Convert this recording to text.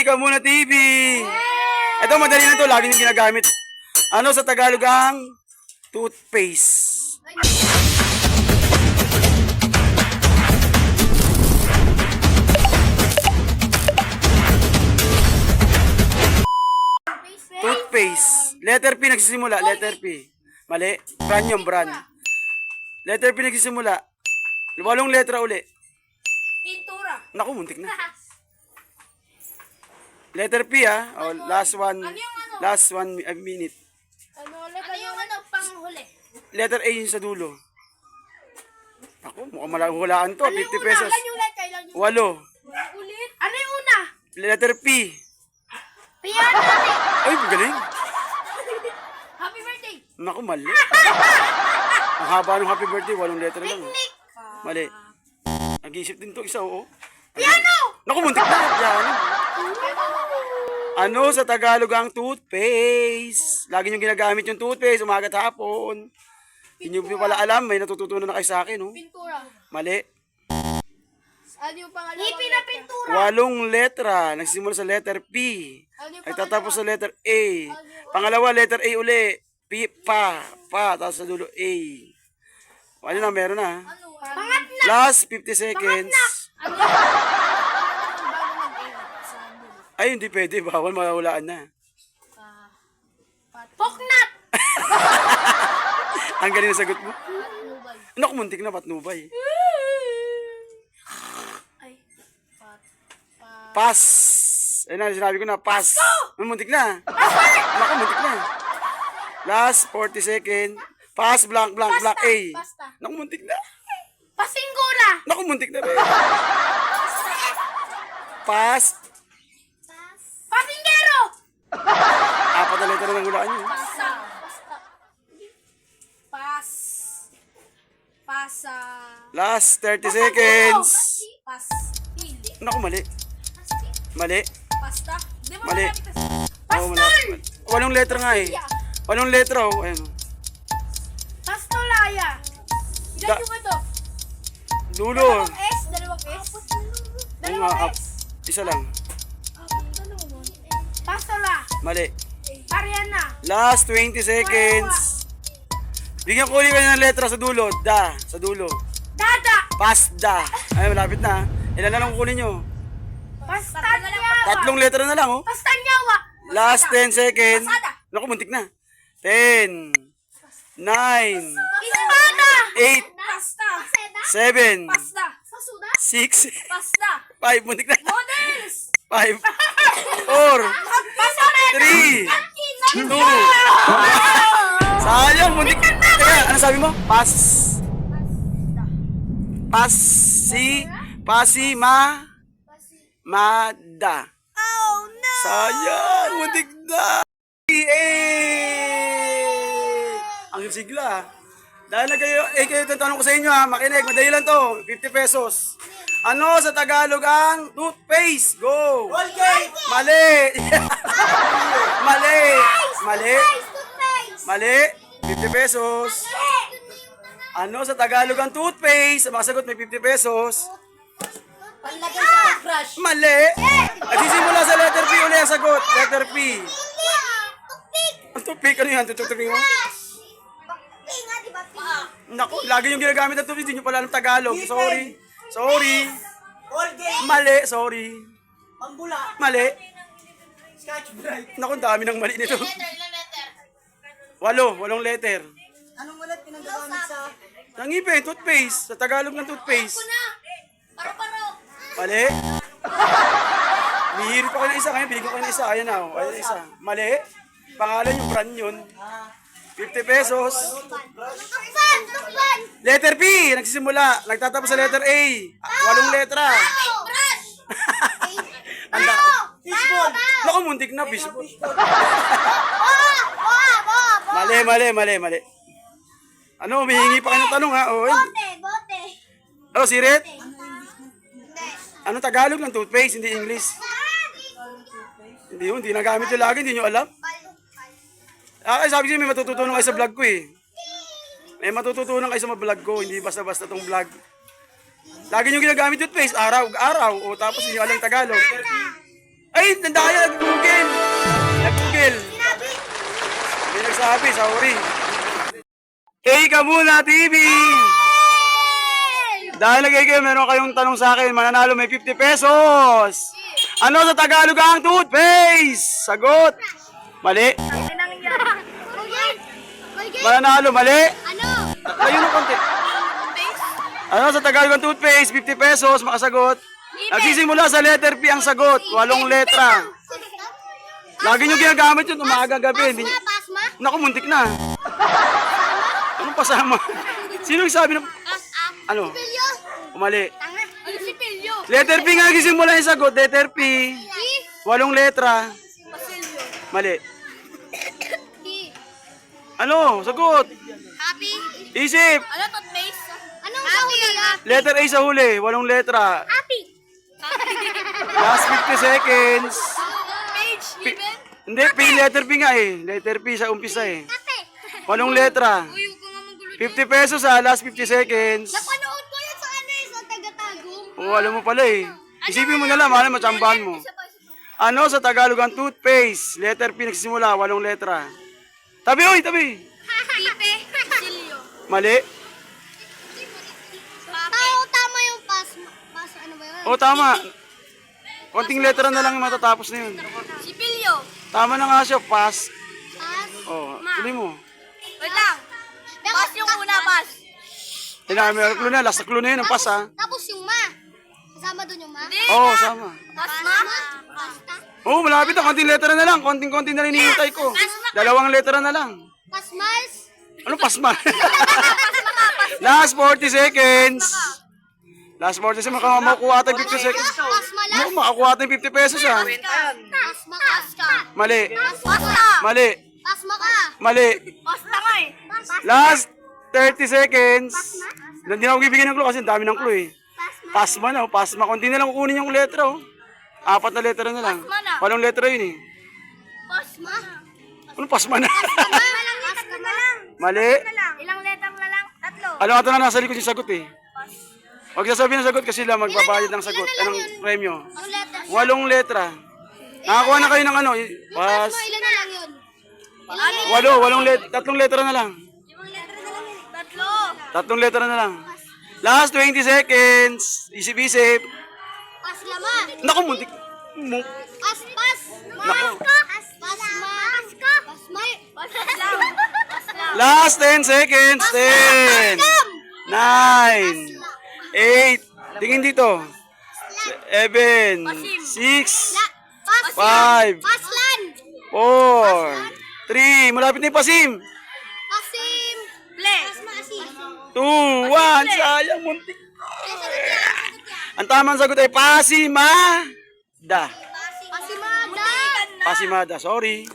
Chika Muna TV. Ito, madali na to. Lagi nyung ginagamit. Ano sa Tagalog ang toothpaste? Toothpaste. Letter P nagsisimula. Letter P. Mali. Brand yung brand. Letter P nagsisimula. 8 letra uli. Pintura. Naku, muntik na. Letter P ha. Oh, last one. Last one minute. Ano yung panghuli? Letter A yung sa dulo. Ako, mukhang hulaan to. 50 pesos. Kailan yung 8. ulit? Ano yung una? Letter P. Piano. Ay, galing. Happy birthday. Naku, mali. Ang haba ng happy birthday. 8 letter lang. Mali. Nag-iisip din to isa, oo. Piano. Naku, muntik na. Piano. Ano sa Tagalog ang toothpaste? Lagi nyo ginagamit yung toothpaste, umaga at hapon. Hindi nyo pala alam, may natututunan na kayo sa akin, no? Pintura. Mali. Ano yung pangalawa? Hipi na pintura. 8 letra. Nagsisimula sa letter P. Ay tatapos sa letter A. Pangalawa, letter A uli. P, pa. Tapos sa dulo A. Ano na, meron na. Pangatla. Last 50 seconds. Ano yung bago mag-aim? Ay, hindi pwede. Bawal, mawawalaan na. Poknat. Ang galing na sagot mo. Patnubay. Naku, muntik na, patnubay. Ay. Pass. Ayun na, sinabi ko na, pass. Muntik na. Naku, muntik na. Last 40 seconds. Pass, blank, A. Pasta. Naku, muntik na. Pasinggura. Naku, muntik na rin. Pass. Pasinggero. 4 na letra ng hulaan nyo. Pasa. Pasa. Last 30 seconds. Pas. Hindi. Naku, mali. Mali. Pasta. Di mo Mali. malapit. Oo, mali. 8 letra nga eh. 8 letra, oh. Ayun. Pastolaya. Ilan Da- yung ito? Dulo. Dalawang S? Oo Dalawang nga, S? isa lang. Pastola. Mali. Ariana. Last 20 seconds. Bigyan ko ulit kayo ng letra sa dulo. Da. Sa dulo. Dada. Pasda. Ay, malapit na. Ilan na lang kukunin nyo? Pastanyawa. 3 letra na lang, oh. Pastanyawa. Last 10 seconds. Pasada. Naku, muntik na. 10, 9, Espada. 8, Pasta. 7, Pasta. Pasuda. 6, Pasta. 5, muntik na. Models. 5, 4, Pasarela. 3, 2. Sayang, muntik. Teka, ano sabi mo? Mada. Oh no. Sayang, muntik na. Ang sigla. Dahil na kayo, kayo tanong ko sa inyo ha, makinig, madali lang to, 50 pesos. Ano sa Tagalog ang toothpaste? Go! Colgate! Mali! Mali! Mali! 50 pesos. Ano sa Tagalog ang toothpaste? Ang masagot may 50 pesos. Panlagay sa brush. Mali! Nagsisimula sa letter P ulit ang sagot. Letter P. Ang toothpick, ano yan? Tutupin mo? Naku, lagi yung ginagamit ng toothpick, hindi nyo pala alam Tagalog. Sorry. Colgate! Mali, sorry. Pambula! Mali. Scotch Brite! Naku, ang dami ng mali nito. 8 letter. Anong ulit pinagagamit sa... Nangipin, toothpaste. Sa Tagalog ng toothpaste. Paro-paro. Mali. Mihiri pa ko ng isa. Ngayon, binigyan ko ng isa. Ayan na. Oh. Ayan isa. Mali. Pangalan yung brand yun. 50 pesos. Letter P. Nagsisimula. Nagtatapos sa letter A. 8 letra. Brush. Anda. Fishball! Naku, muntik na. Fishball. Mali. Ano, humihingi pa kayo ng tanong ha? Oh, Bote. oh Sirit? Ano Tagalog ng toothpaste, hindi English? Hindi nagamit yun lagi, hindi nyo alam. Sabi ko may matututunan kayo sa vlog ko eh. May matututunan kayo sa vlog ko, hindi basta-basta tong vlog. Lagi nyo ginagamit toothpaste, araw. O tapos hindi nyo alam Tagalog. Ay, Tandaan niya, nag-google. Nag-google. Sinabi. May nagsabi, sorry. Hey ka muna, TV! Dahil lagay kayo, meron kayong tanong sa akin, mananalo may 50 pesos. Ano sa Tagalog ang toothpaste? Sagot. Mali. Mananalo, mali. Ano? Layo ng konti. Ano sa Tagalog ang toothpaste? 50 pesos, makasagot. Nagsisimula sa letter P ang sagot. 8 letra. Lagi nyo ginagamit yun, umaga gabi. Hindi... Pasma? Naku, muntik na. Anong pasama? Sino yung sabi ng... Ano? Pilyo. Mali. Tanga. Ano si Pilyo? Letter P nga nagsisimula yung sagot. Letter P. 8 letra. Pasilyo. Mali. P. Ano? Sagot. Happy. Isip. Ano toothpaste? Anong huli? Letter A sa huli. 8 letra. Happy. Last 50 seconds. Page. Even. Hindi, P. Letter P nga eh. Letter P sa umpisa eh. Kape. 8 letra. Uy, huwag ka nga magulo. 50 pesos ha. Last 50 seconds. Napanood ko yun sa ano eh, sa taga-tagong. Oo, alam mo pala eh. Isipin mo na lang, mahal, matsambahan mo. Isa pa. Ano sa Tagalog ang toothpaste? Letter P nagsisimula, 8 letra. Tabi, oy, tabi. Pipe. Pasilyo. Mali. Tama yung ano ba yun? O, tama. Konting letra na lang yung matatapos na yun. Si Pilyo. Tama na nga siya, pass. Pas. O, tuloy mo. Wait lang. Pas yung una, pas. Kailangan may clue na, last clue na yun, ang pass ha. Tapos yung ma. Kasama doon yung ma? Oo, sama. Pasma? Pasta? Oo, malapit na, konting letra na lang. Konting-konting na rin hinihintay ko. 2 letra na lang. Pasmas? Ano pasma? Last 40 seconds. Last 40 seconds, makakuha tayo 50 seconds. Pasma lang? Oo, makakuha tayo 50 pesos ha. Pasma ka. Mali. Pasta. Mali. Pasma ka. Mali. Pasta nga eh. Last 30 seconds. Hindi na ako bibigyan ng clue kasi ang dami ng clue eh. Pasma na, pasma. Kunti na lang kukunin yung letra oh. 4 na letra na lang. 8 letra yun eh. Pasma? Ano pasma na? Pasma na lang. Mali. Ilang letter na lang? 3. Alam ka na nasa likod yung sagot eh. Huwag sasabihin ng sagot kasi sila magbabayad ng sagot. Anong premyo? 2 letters. 8 letra. Nakakuha na kayo ng ano. Pas. Pasma, ilan na lang yun? Ilang 8 letra. 3 letra na lang. 3 letra na lang. Last 20 seconds. Isip-isip. Paslama. Naku, muntik. Pas. Naku. Pasma. Pasma. Paslam. Last 10 seconds. 10. 9. 8. Tingin dito. 7. 6. Pasim. 5. Paslan. 4. 3. Malapit na yung pasim. Pasim. Ple. Pasma asim. 2. 1. Sayang, muntik. Ang tamang sagot ay pasimada. Pasimada. Pasimada, sorry.